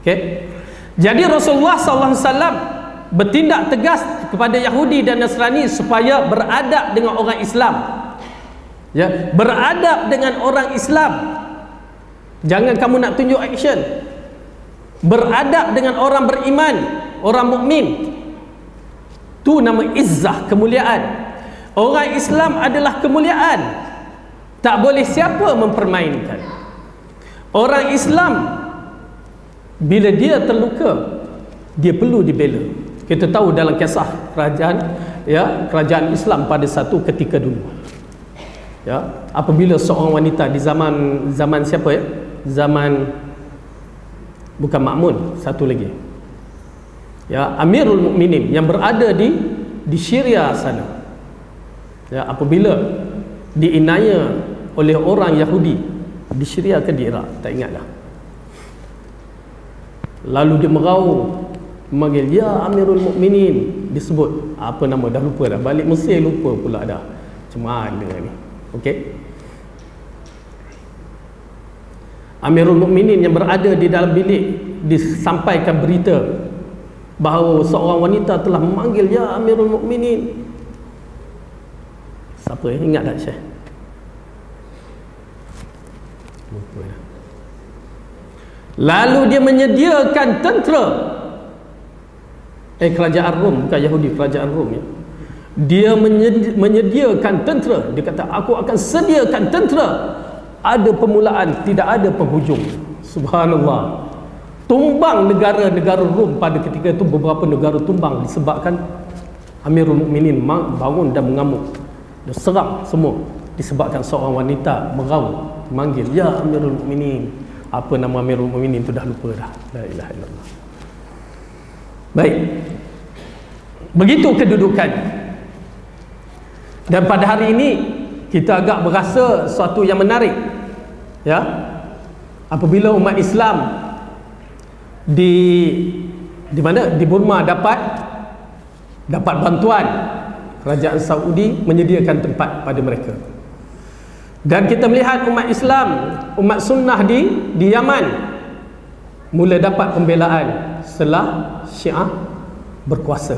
A: Okey. Jadi Rasulullah SAW bertindak tegas kepada Yahudi dan Nasrani supaya beradab dengan orang Islam. Ya, beradab dengan orang Islam. Jangan kamu nak tunjuk action. Beradab dengan orang beriman, orang mukmin. Itu nama izzah, kemuliaan. Orang Islam adalah kemuliaan. Tak boleh siapa mempermainkan. Orang Islam bila dia terluka, dia perlu dibela. Kita tahu dalam kisah kerajaan Islam pada satu ketika dulu. Ya, apabila seorang wanita di zaman siapa ya? Zaman bukan Ma'mun, satu lagi. Ya, Amirul Mukminin yang berada di Syria sana. Ya, apabila diinaya oleh orang Yahudi di Syria ke di Iraq, tak ingatlah. Lalu dia merau memanggil, ya Amirul Mukminin, disebut apa nama, dah lupa dah, balik Mesir lupa pula dah. Macam mana ni? Okey. Amirul Mukminin yang berada di dalam bilik disampaikan berita bahawa seorang wanita telah memanggil, ya Amirul Mukminin. Siapa ingat tak Syekh? Lupa dah. Lalu dia menyediakan tentera, kerajaan Rom, bukan Yahudi, kerajaan Rom ya. Dia menyediakan tentera. Dia kata, aku akan sediakan tentera. Ada permulaan, tidak ada penghujung. Subhanallah. Tumbang negara-negara Rom pada ketika itu, beberapa negara tumbang disebabkan Amirul Mukminin bangun dan mengamuk. Dia serang semua disebabkan seorang wanita merau memanggil, ya Amirul Mukminin. Apa nama Amirul Mukminin itu dah lupa dah. La ilaha illallah. Baik. Begitu kedudukan. Dan pada hari ini kita agak berasa sesuatu yang menarik. Ya. Apabila umat Islam di mana? Di Burma dapat bantuan, kerajaan Saudi menyediakan tempat pada mereka. Dan kita melihat umat Islam, umat sunnah di Yaman mula dapat pembelaan setelah Syiah berkuasa.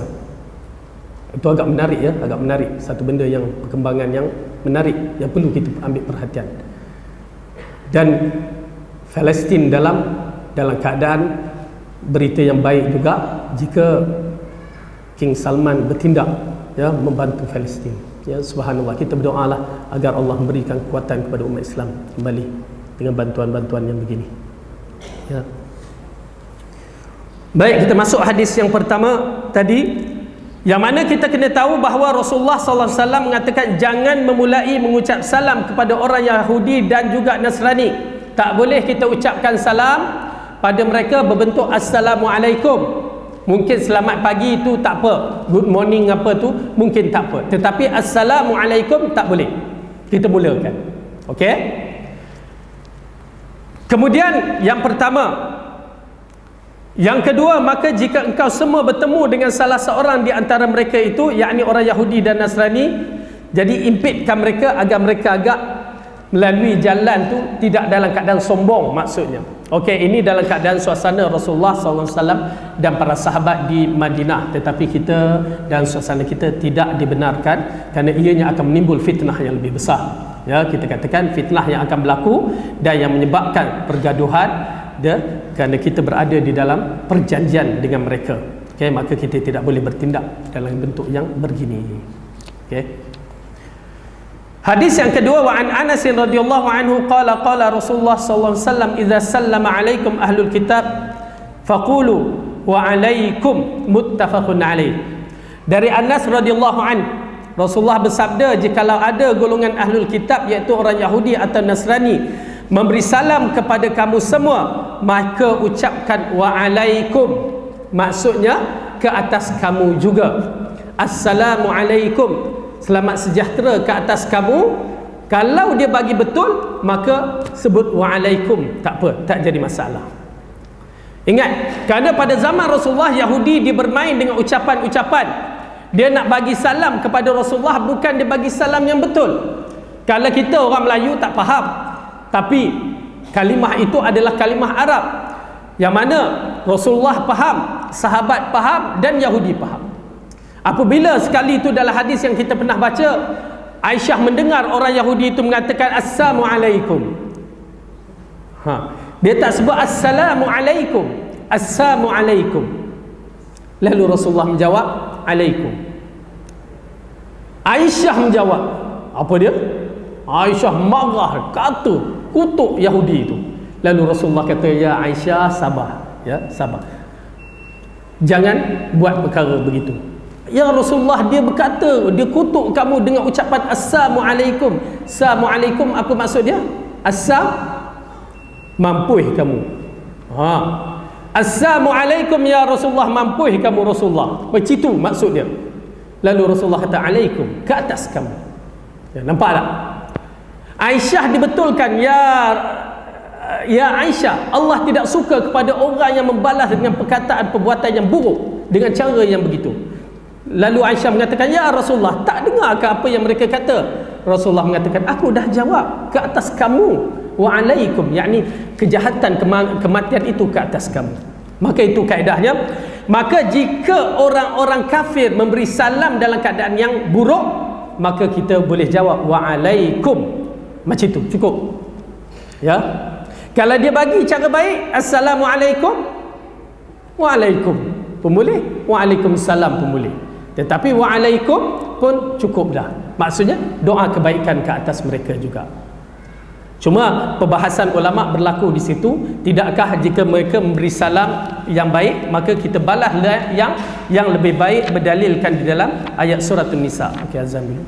A: Itu agak menarik ya, agak menarik. Satu benda yang perkembangan yang menarik yang perlu kita ambil perhatian. Dan Palestin dalam keadaan berita yang baik juga jika King Salman bertindak ya, membantu Palestin. Ya, subhanallah, kita berdoalah agar Allah memberikan kekuatan kepada umat Islam kembali dengan bantuan-bantuan yang begini. Ya. Baik, kita masuk hadis yang pertama tadi, yang mana kita kena tahu bahawa Rasulullah SAW mengatakan jangan memulai mengucap salam kepada orang Yahudi dan juga Nasrani. Tak boleh kita ucapkan salam pada mereka berbentuk Assalamualaikum. Mungkin selamat pagi itu tak apa, good morning apa tu mungkin tak apa, tetapi Assalamualaikum tak boleh, kita mulakan. Okey. Kemudian yang pertama. Yang kedua, maka jika engkau semua bertemu dengan salah seorang di antara mereka itu, yakni orang Yahudi dan Nasrani, jadi impitkan mereka agar mereka agak melalui jalan tu tidak dalam keadaan sombong, maksudnya. Okey, ini dalam keadaan suasana Rasulullah SAW dan para sahabat di Madinah. Tetapi kita dalam suasana kita tidak dibenarkan, kerana ianya akan menimbul fitnah yang lebih besar. Ya, kita katakan fitnah yang akan berlaku dan yang menyebabkan pergaduhan kerana kita berada di dalam perjanjian dengan mereka. Okey, maka kita tidak boleh bertindak dalam bentuk yang begini. Okey. Hadis yang kedua, wa an Anas radhiyallahu anhu qala qala Rasulullah sallallahu alaihi wasallam idza sallama alaikum ahlul kitab faqulu wa alaikum, muttafaqun alaih. Dari Anas radhiyallahu anhu, Rasulullah bersabda, jikalau ada golongan ahlul kitab iaitu orang Yahudi atau Nasrani memberi salam kepada kamu semua, maka ucapkan wa alaikum, maksudnya ke atas kamu juga. Assalamualaikum, selamat sejahtera ke atas kamu. Kalau dia bagi betul, maka sebut wa alaikum, tak apa, tak jadi masalah. Ingat, kerana pada zaman Rasulullah, Yahudi dia bermain dengan ucapan-ucapan. Dia nak bagi salam kepada Rasulullah, bukan dia bagi salam yang betul. Kalau kita orang Melayu tak faham, tapi kalimah itu adalah kalimah Arab yang mana Rasulullah faham, sahabat faham dan Yahudi faham. Apabila sekali itu dalam hadis yang kita pernah baca, Aisyah mendengar orang Yahudi itu mengatakan Assalamualaikum. Dia tak sebut Assalamualaikum, Assalamualaikum. Lalu Rasulullah menjawab alaikum. Aisyah menjawab, apa dia? Aisyah marah, kata, kutuk Yahudi itu. Lalu Rasulullah kata, ya Aisyah, sabar, ya, sabar, jangan buat perkara begitu. Ya Rasulullah, dia berkata, dia kutuk kamu dengan ucapan Assalamualaikum. Assalamualaikum apa maksud dia? Assam, mampuih kamu. Assalamualaikum ya Rasulullah, mampuih kamu Rasulullah. Macam itu maksud dia. Lalu Rasulullah kata alaikum, ke atas kamu. Ya, nampak tak? Aisyah dibetulkan, ya Aisyah, Allah tidak suka kepada orang yang membalas dengan perkataan perbuatan yang buruk dengan cara yang begitu. Lalu Aisyah mengatakan, ya Rasulullah, tak dengarkah apa yang mereka kata? Rasulullah mengatakan, aku dah jawab, ke atas kamu. Wa alaikum, yakni kejahatan, kematian itu ke atas kamu. Maka itu kaedahnya. Maka jika orang-orang kafir memberi salam dalam keadaan yang buruk, maka kita boleh jawab wa alaikum. Macam itu cukup. Ya. Kalau dia bagi cara baik, assalamualaikum, waalaikum pun boleh, waalaikumsalam pun boleh. Tetapi waalaikum pun cukup dah. Maksudnya doa kebaikan ke atas mereka juga. Cuma perbahasan ulama berlaku di situ, tidakkah jika mereka memberi salam yang baik, maka kita balaslah yang lebih baik, berdalilkan di dalam ayat surah An-Nisa. Okey, azan dulu.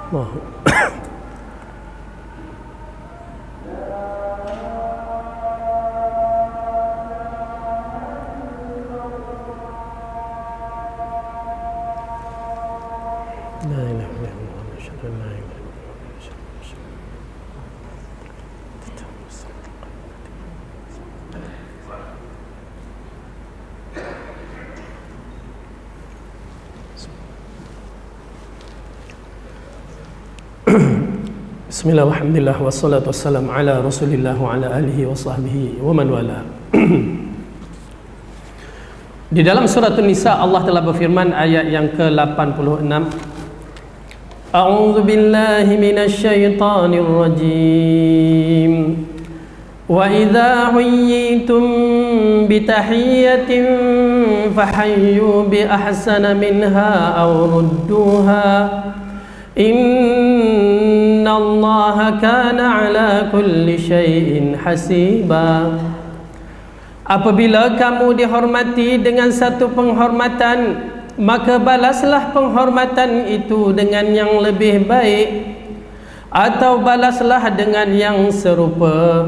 A: Allah. La ilaha illallah asyhadu an la ilaha Bismillah, alhamdulillah, wassalatu wassalamu ala rasulillah wa ala alihi wa sahbihi wa man wala. Di dalam surah An-Nisa Allah telah berfirman ayat yang ke-86, A'udzu billahi minasy syaithanir rajim. Wa idza huyyitum bi tahiyyatin fahayyu bi ahsana minha aw rudduha. Innallaha kana ala kulli syai'in hasiba. Apabila kamu dihormati dengan satu penghormatan, maka balaslah penghormatan itu dengan yang lebih baik, atau balaslah dengan yang serupa.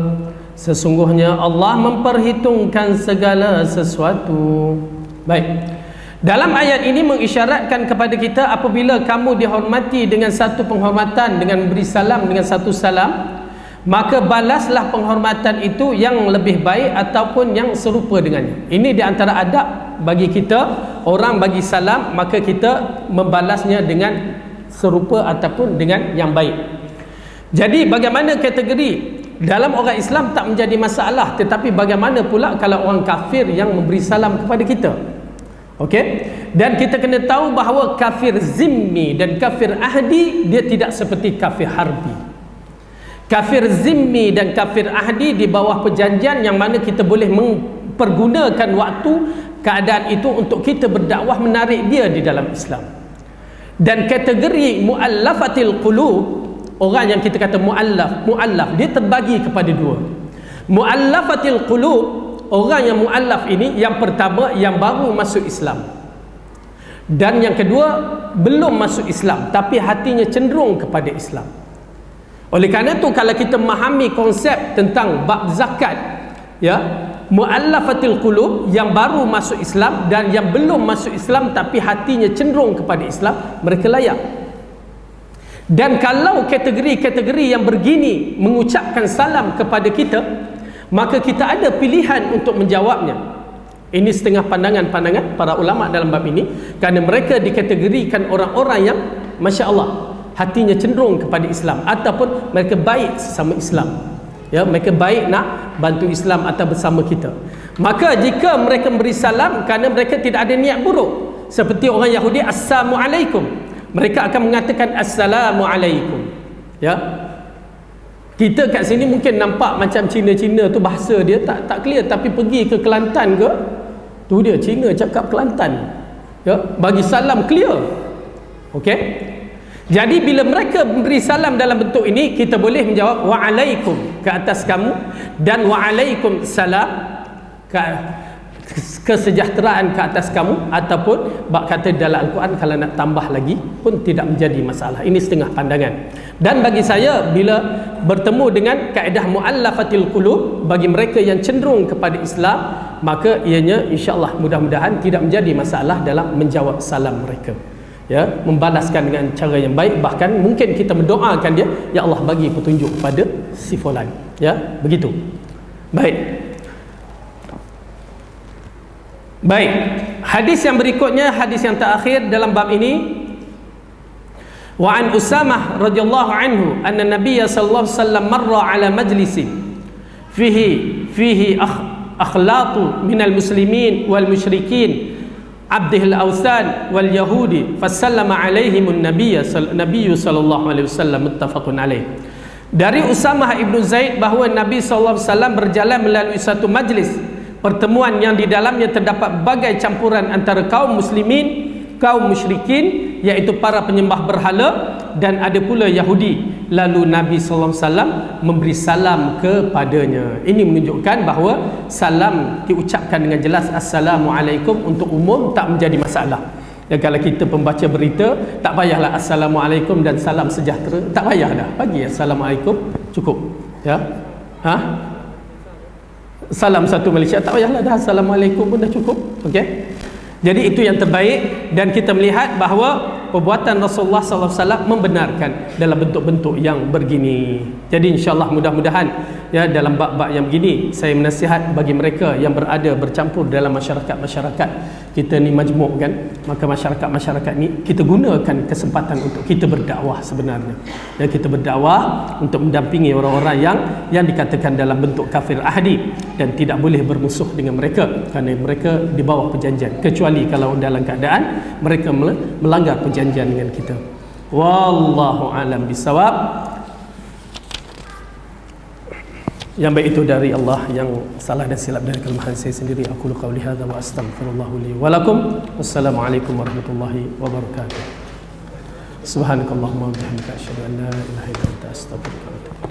A: Sesungguhnya Allah memperhitungkan segala sesuatu. Baik. Dalam ayat ini mengisyaratkan kepada kita, apabila kamu dihormati dengan satu penghormatan, dengan beri salam dengan satu salam, maka balaslah penghormatan itu yang lebih baik ataupun yang serupa dengannya. Ini di antara adab bagi kita. Orang bagi salam, maka kita membalasnya dengan serupa ataupun dengan yang baik. Jadi bagaimana kategori dalam orang Islam tak menjadi masalah, tetapi bagaimana pula kalau orang kafir yang memberi salam kepada kita? Okey, dan kita kena tahu bahawa kafir zimmi dan kafir ahdi dia tidak seperti kafir harbi. Kafir zimmi dan kafir ahdi di bawah perjanjian yang mana kita boleh mempergunakan waktu keadaan itu untuk kita berdakwah, menarik dia di dalam Islam. Dan kategori muallafatil qulub, orang yang kita kata muallaf dia terbagi kepada dua. Muallafatil qulub, orang yang muallaf ini, yang pertama yang baru masuk Islam, dan yang kedua belum masuk Islam tapi hatinya cenderung kepada Islam. Oleh kerana itu kalau kita memahami konsep tentang bab zakat, ya, muallafatil qulub, yang baru masuk Islam dan yang belum masuk Islam tapi hatinya cenderung kepada Islam, mereka layak. Dan kalau kategori-kategori yang begini mengucapkan salam kepada kita, maka kita ada pilihan untuk menjawabnya. Ini setengah pandangan para ulama dalam bab ini, kerana mereka dikategorikan orang-orang yang Masya Allah hatinya cenderung kepada Islam, ataupun mereka baik sesama Islam, ya, mereka baik nak bantu Islam atau bersama kita. Maka jika mereka beri salam kerana mereka tidak ada niat buruk, seperti orang Yahudi, Assalamualaikum, mereka akan mengatakan Assalamualaikum, ya. Kita kat sini mungkin nampak macam Cina-Cina tu bahasa dia tak clear, tapi pergi ke Kelantan ke, tu dia Cina cakap Kelantan, ya, bagi salam clear. Okey. Jadi bila mereka beri salam dalam bentuk ini, kita boleh menjawab waalaikum ke atas kamu, dan waalaikum salam kesejahteraan ke atas kamu, ataupun bab kata dalam Al-Quran kalau nak tambah lagi pun tidak menjadi masalah. Ini setengah pandangan. Dan bagi saya, bila bertemu dengan kaedah muallafatil qulub, bagi mereka yang cenderung kepada Islam, maka ianya insya-Allah mudah-mudahan tidak menjadi masalah dalam menjawab salam mereka, ya, membalaskan dengan cara yang baik. Bahkan mungkin kita mendoakan dia, ya Allah bagi petunjuk kepada si fulan, ya, begitu. Baik, hadis yang berikutnya, hadis yang terakhir dalam bab ini. Wa an Usamah radhiyallahu anhu anna Nabiy sallallahu alaihi wasallam marra ala majlisin fihi akhlatu minal muslimin wal musyrikin abdihil awsan wal yahudi fasallama alaihimun Nabiy sallallahu alaihi wasallam, muttafaqun alaih. Dari Usamah ibnu Zaid bahawa Nabi sallallahu alaihi wasallam berjalan melalui satu majlis pertemuan yang di dalamnya terdapat bagai campuran antara kaum muslimin, kaum musyrikin, iaitu para penyembah berhala, dan ada pula Yahudi. Lalu Nabi sallallahu alaihi wasallam memberi salam kepadanya. Ini menunjukkan bahawa salam diucapkan dengan jelas Assalamualaikum untuk umum, tak menjadi masalah. Dan kalau kita pembaca berita, tak payahlah assalamualaikum dan salam sejahtera, tak payah dah, bagi assalamualaikum cukup, ya. Salam satu Malaysia, tak payahlah dah, assalamualaikum pun dah cukup. Okey, jadi itu yang terbaik. Dan kita melihat bahawa perbuatan Rasulullah SAW membenarkan dalam bentuk-bentuk yang begini. Jadi insyaAllah mudah-mudahan ya, dalam bab-bab yang begini, saya menasihat bagi mereka yang berada bercampur dalam masyarakat-masyarakat kita ni majmuk kan, maka masyarakat-masyarakat ni kita gunakan kesempatan untuk kita berdakwah sebenarnya. Dan kita berdakwah untuk mendampingi orang-orang yang dikatakan dalam bentuk kafir ahdi, dan tidak boleh bermusuh dengan mereka kerana mereka di bawah perjanjian, kecuali kalau dalam keadaan mereka melanggar perjanjian dengan kita. Wallahu alam bisawab. Yang baik itu dari Allah, yang salah dan silap dari kelemahan saya sendiri. Aku qauli hadza wa astaghfirullah li wa lakum. Wassalamualaikum warahmatullahi wabarakatuh. Subhanakallahumma wa bihamdika asyhadu an la ilaha illa anta astaghfiruka wa atubu ilaik.